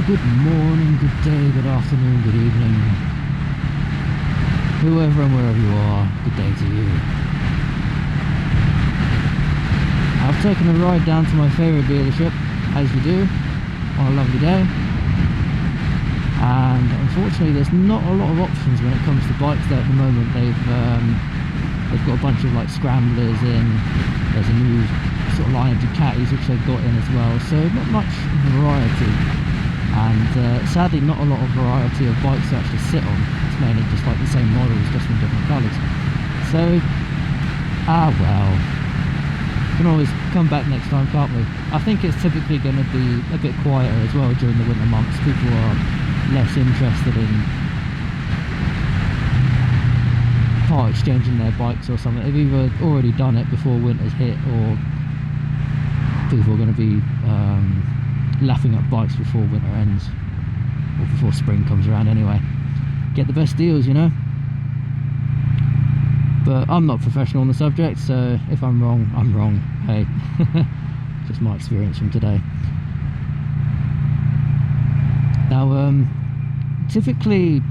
Good morning, good day, good afternoon, good evening. Whoever and wherever you are, good day to you. I've taken a ride down to my favourite dealership, as you do, on a lovely day. And unfortunately there's not a lot of options when it comes to bikes there at the moment. They've got a bunch of like scramblers in, there's a new sort of line of Ducatis which they've got in as well, so not much variety. And sadly not a lot of variety of bikes to actually sit on. It's mainly just like the same models, just in different colours. So, well, we can always come back next time, can't we? I think it's typically going to be a bit quieter as well during the winter months. People are less interested in part exchanging their bikes or something. They've either already done it before winter's hit, or people are going to be lapping up bikes before winter ends, or before spring comes around anyway. Get the best deals, you know. But I'm not professional on the subject, so if I'm wrong, I'm wrong. Hey, just my experience from today. Now, typically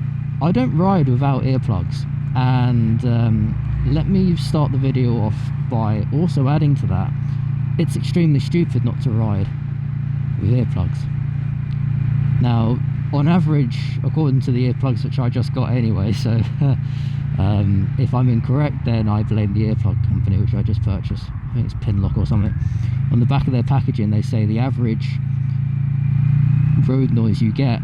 I don't ride without earplugs, and let me start the video off by also adding to that, it's extremely stupid not to ride with earplugs. Now, on average, according to the earplugs which I just got anyway, so if I'm incorrect, then I blame the earplug company which I just purchased. I think it's Pinlock or something. On the back of their packaging they say the average road noise you get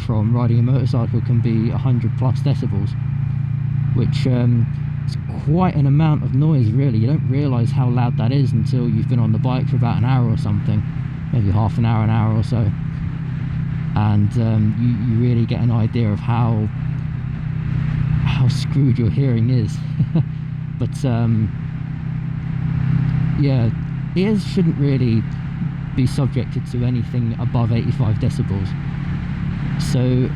from riding a motorcycle can be 100 plus decibels, which is quite an amount of noise really. You don't realise how loud that is until you've been on the bike for about an hour or something, maybe half an hour or so, and you really get an idea of how screwed your hearing is. But yeah, ears shouldn't really be subjected to anything above 85 decibels. So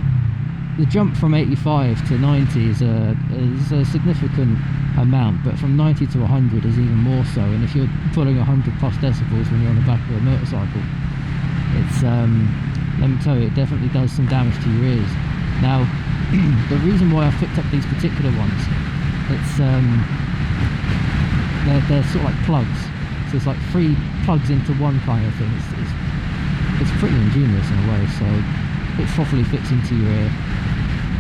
the jump from 85 to 90 is a significant amount, but from 90 to 100 is even more so. And if you're pulling 100 plus decibels when you're on the back of a motorcycle, it's let me tell you, it definitely does some damage to your ears. Now, the reason why I've picked up these particular ones, it's they're sort of like plugs, so it's like 3 plugs into one kind of thing. It's pretty ingenious in a way, so it properly fits into your ear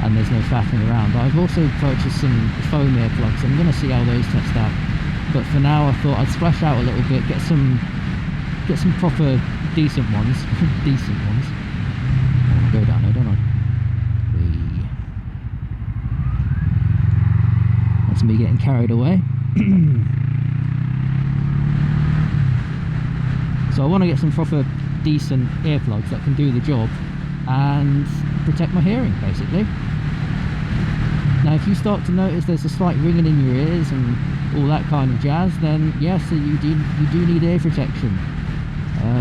and there's no faffing around. I've also purchased some foam earplugs. I'm going to see how those test out, but for now I thought I'd splash out a little bit, get some proper decent ones. Decent ones. I want to go down there, don't I? That's me getting carried away. So I want to get some proper decent earplugs that can do the job and protect my hearing, basically. Now, if you start to notice there's a slight ringing in your ears and all that kind of jazz, then yes, you do need ear protection.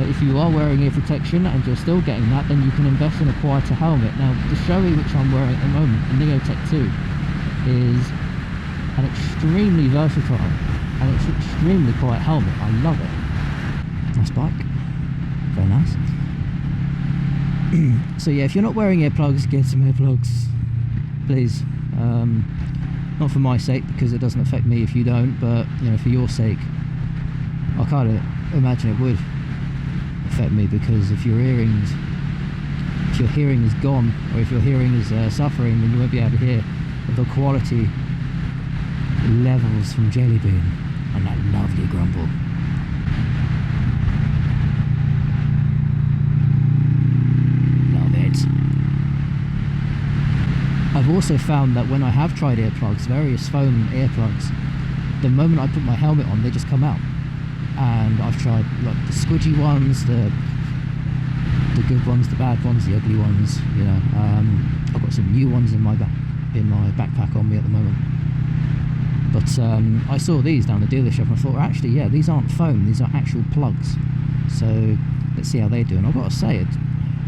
If you are wearing ear protection and you're still getting that, then you can invest in a quieter helmet. Now, the Shoei which I'm wearing at the moment, the Neotech 2, is an extremely versatile and it's an extremely quiet helmet. I love it. Nice bike, very nice. So yeah, if you're not wearing earplugs, get some earplugs, please. Not for my sake, because it doesn't affect me if you don't, but you know, for your sake. I kind of imagine it would affect me, because if your hearing is gone, or if your hearing is suffering, then you won't be able to hear the quality levels from Jelly Bean and that lovely grumble. Love it. I've also found that when I have tried earplugs, various foam earplugs, the moment I put my helmet on, they just come out. And I've tried like the squidgy ones, the good ones, the bad ones, the ugly ones. You know, I've got some new ones in my backpack on me at the moment. But I saw these down the dealership and I thought, actually, yeah, these aren't foam, these are actual plugs. So let's see how they do. And I've got to say,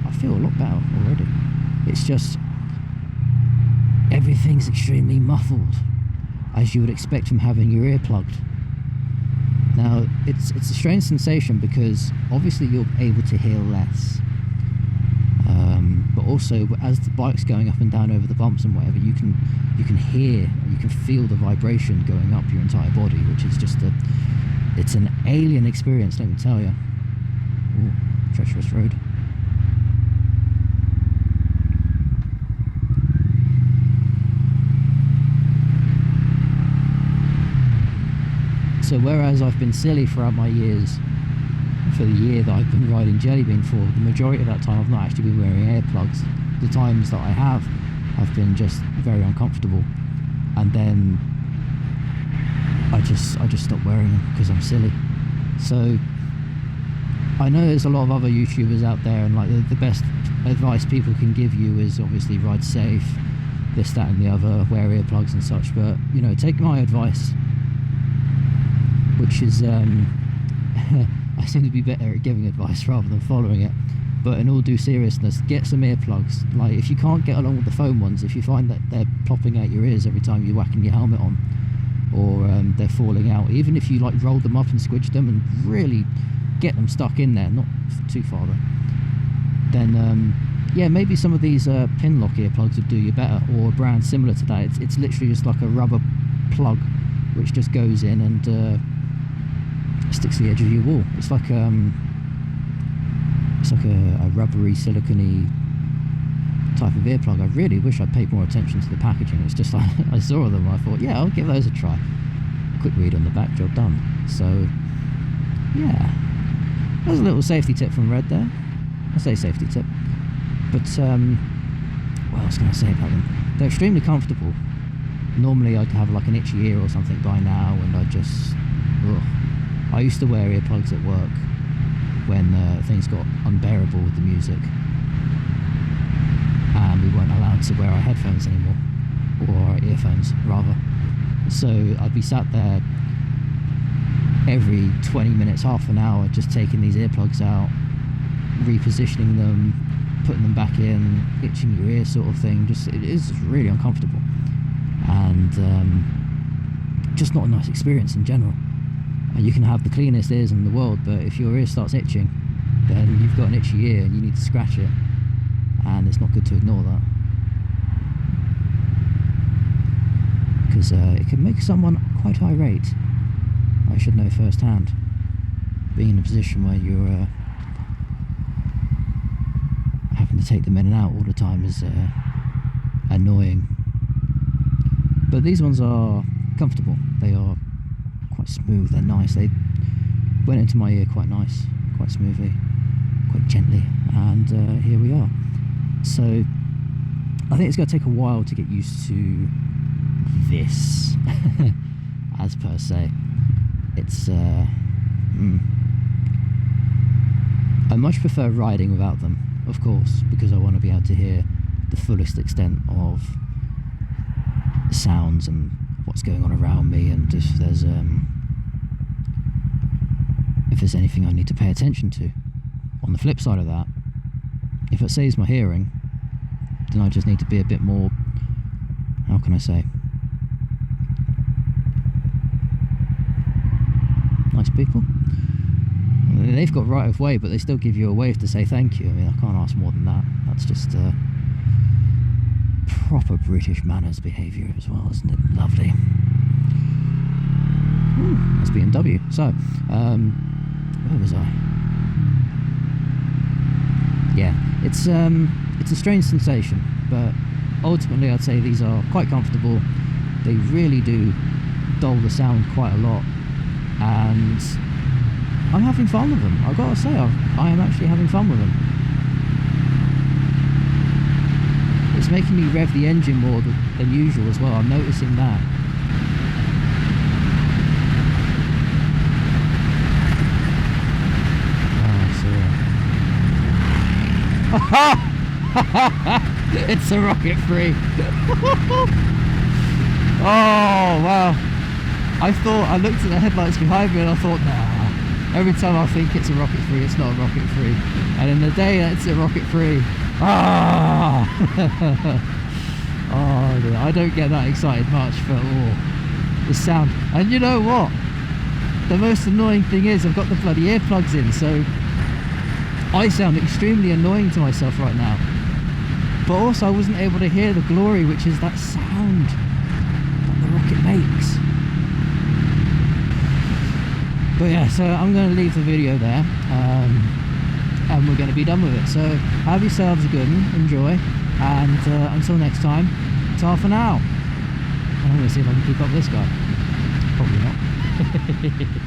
I feel a lot better already. It's just everything's extremely muffled, as you would expect from having your ear plugged. Now, it's a strange sensation because obviously you're able to hear less. also as the bike's going up and down over the bumps and whatever, you can hear, you can feel the vibration going up your entire body, which is just it's an alien experience, let me tell you. Ooh, treacherous road. So whereas I've been silly throughout my years, for the year that I've been riding Jelly Bean for, the majority of that time I've not actually been wearing earplugs. The times that I have been just very uncomfortable, and then I just stopped wearing them because I'm silly. So I know there's a lot of other YouTubers out there, and like the best advice people can give you is obviously ride safe, this, that and the other, wear earplugs and such, but you know, take my advice, which is I seem to be better at giving advice rather than following it, but in all due seriousness, get some earplugs. Like, if you can't get along with the foam ones, if you find that they're popping out your ears every time you're whacking your helmet on, or they're falling out, even if you like roll them up and squidge them and really get them stuck in there, not too far though, then yeah, maybe some of these pin lock earplugs would do you better, or a brand similar to that. It's literally just like a rubber plug which just goes in and sticks to the edge of your wall. It's like a rubbery, silicone type of earplug. I really wish I'd paid more attention to the packaging. It's just like I saw them and I thought, yeah, I'll give those a try. Quick read on the back, job done. So yeah, there's a little safety tip from Red there. I say safety tip, but what else can I say about them? They're extremely comfortable. Normally I'd have like an itchy ear or something by now, and I just I used to wear earplugs at work when things got unbearable with the music, and we weren't allowed to wear our headphones anymore, or our earphones rather. So I'd be sat there every 20 minutes, half an hour, just taking these earplugs out, repositioning them, putting them back in, itching your ear sort of thing. Just, it is really uncomfortable, and just not a nice experience in general. You can have the cleanest ears in the world, but if your ear starts itching, then you've got an itchy ear and you need to scratch it, and it's not good to ignore that, because it can make someone quite irate. I should know firsthand, being in a position where you're having to take them in and out all the time is annoying. But these ones are comfortable, they are quite smooth, they're nice, they went into my ear quite nice, quite smoothly, quite gently, and here we are. So I think it's going to take a while to get used to this as per se. It's I much prefer riding without them, of course, because I want to be able to hear the fullest extent of sounds and what's going on around me, and if there's anything I need to pay attention to. On the flip side of that, if it saves my hearing, then I just need to be a bit more, how can I say, nice people. They've got right of way, but they still give you a wave to say thank you. I mean, I can't ask more than that. That's just proper British manners behaviour as well, isn't it? Lovely. Ooh, that's BMW. So, where was I? Yeah, it's a strange sensation, but ultimately I'd say these are quite comfortable. They really do dull the sound quite a lot, and I'm having fun with them. I've got to say, I am actually having fun with them. It's making me rev the engine more than usual as well. I'm noticing that. It's a rocket free. Oh wow, I looked at the headlights behind me and I thought, nah, every time I think it's a rocket free, it's not a rocket free, and in the day it's a rocket free. Oh dear, I don't get that excited much for the sound. And you know what, the most annoying thing is I've got the bloody earplugs in, so I sound extremely annoying to myself right now. but also I wasn't able to hear the glory, which is that sound that the rocket makes. But yeah, so I'm going to leave the video there, and we're going to be done with it. So have yourselves a good one, enjoy, and until next time, ta for now. And I'm going to see if I can keep up with this guy. Probably not.